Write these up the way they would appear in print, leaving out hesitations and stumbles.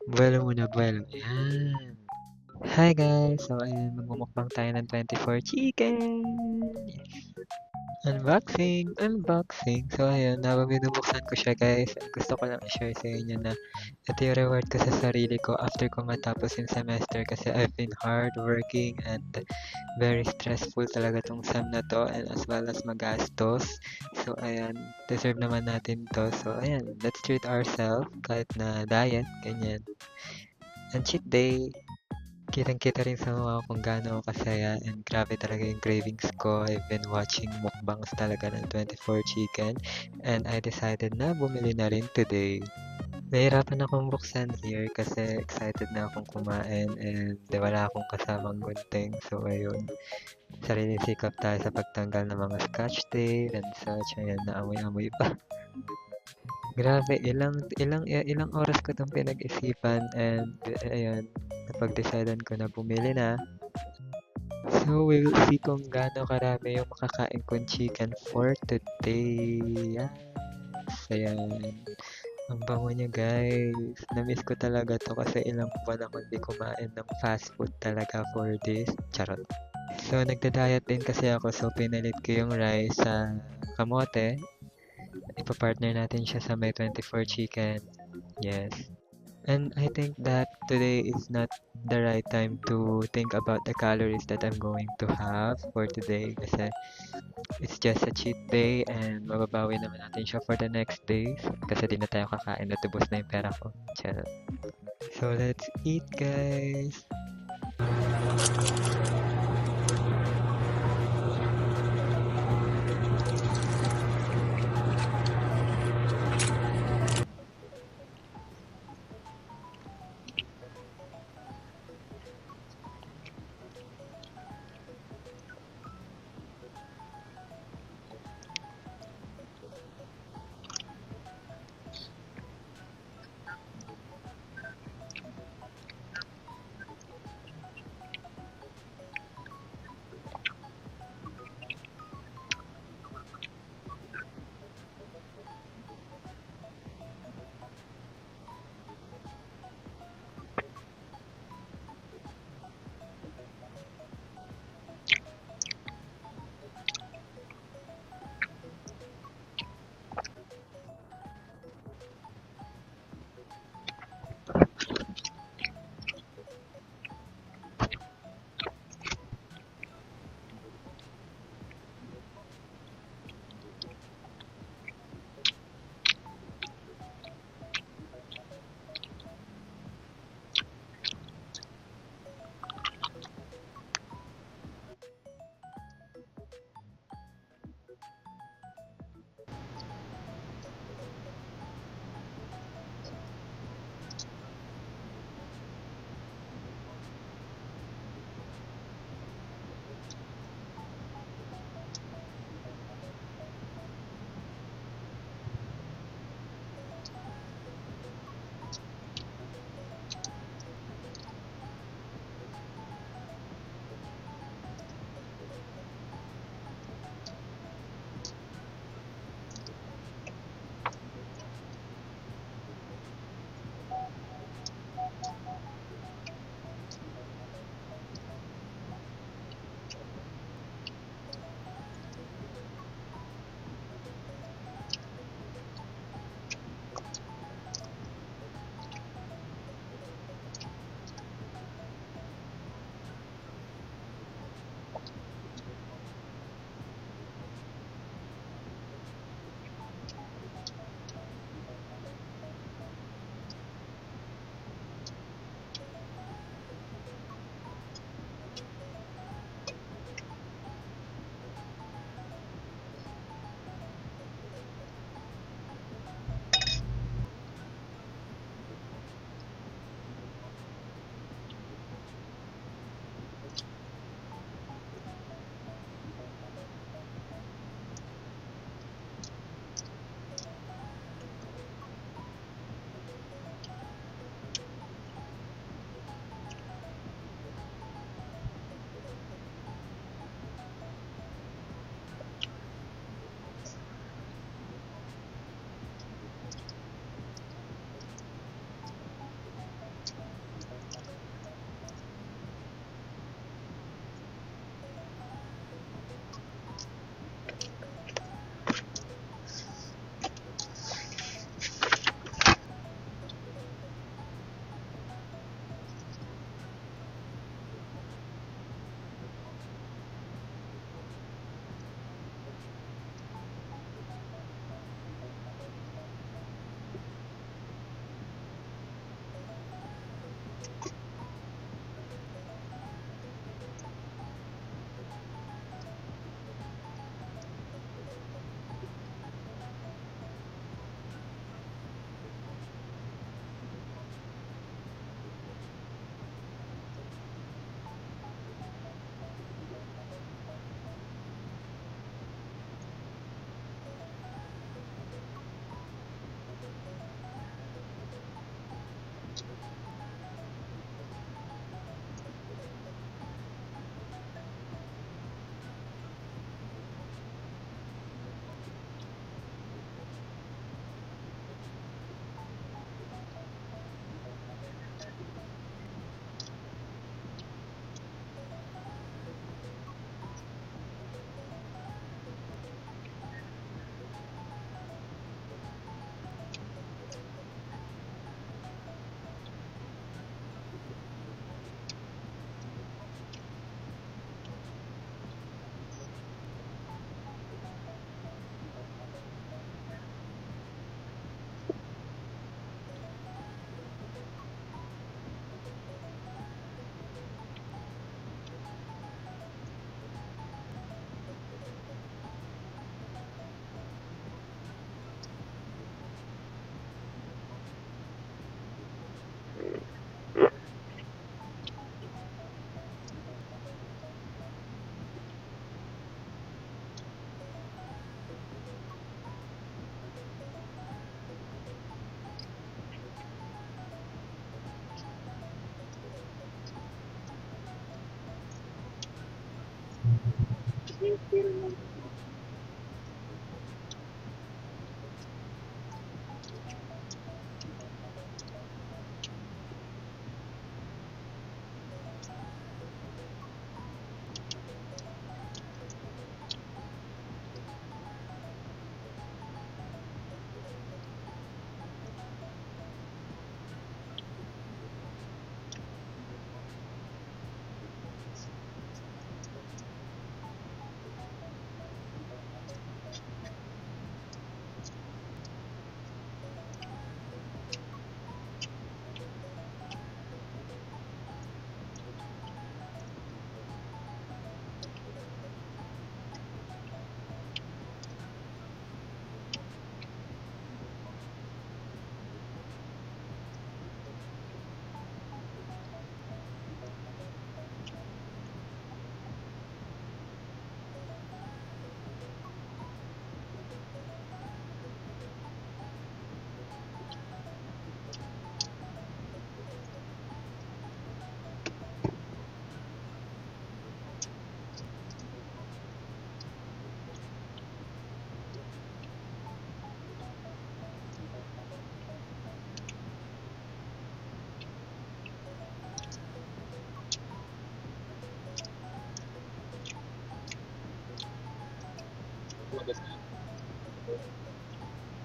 Buwelo muna, buwelo. Yan. Hi guys! So ayun, magmumukbang tayo ng 24 chicken! Unboxing! Unboxing! So ayun, habang binubuksan ko siya guys, gusto ko lang i-share sa inyo na ito yung reward ko sa sarili ko after ko matapos yung semester kasi I've been hard working and very stressful talaga tong sem na to and as well as magastos. So ayan, deserve naman natin to. So ayan, let's treat ourselves kahit na diet, ganyan. And cheat day, kitang-kita rin sa mukha ko kung gaano ako kasaya and grabe talaga yung cravings ko. I've been watching mukbangs talaga ng 24 Chicken and I decided na bumili na rin today. Nahirapan akong buksan here kasi excited na akong kumain and wala akong kasamang gunting. So ayun, sariling sikap tayo sa pagtanggal ng mga scotch tape and such. Ayan, naamoy-amoy pa. Grabe, ilang oras ko 'tong pinag-isipan and ayan, napag-decidean ko na bumili na. So, we will see kung gaano karami yung makakain kong chicken for today. Yes, ayan. Ang bango niya guys. Na-miss ko talaga to kasi ilang buwan ako hindi kumain ng fast food talaga for this. Charot. So, nagda-diet din kasi ako so pinalit ko yung rice sa kamote. Ipa-partner natin siya sa may 24 chicken. Yes. And I think that today is not the right time to think about the calories that I'm going to have for today kasi it's just a cheat day and mababawi naman natin siya for the next days kasi di na tayo kakain at ubos na yung pera ko. Charot. So let's eat guys!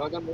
Tawagan mo.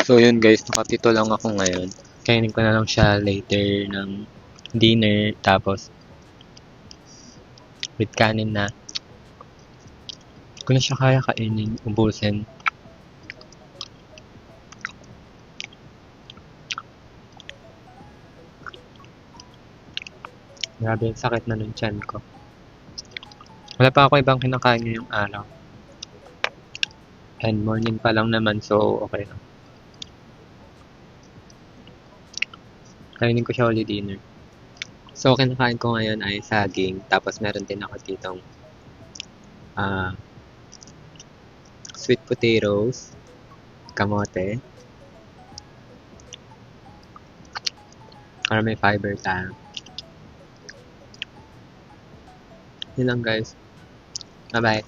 So yun guys, nakapito lang ako ngayon. Kainin ko na lang siya later ng dinner. Tapos with kanin na. Kung na siya kaya kainin, ubusin. Grabe, sakit na ng tiyan ko. Wala pa ako ibang kinakain ngayong araw. And morning pa lang naman, so okay lang. Kainin ko siya ulit dinner. So, kinakain ko ngayon ay saging. Tapos meron din ako ditong sweet potatoes, kamote, Para may fiber tayo. Yun lang guys. Bye-bye.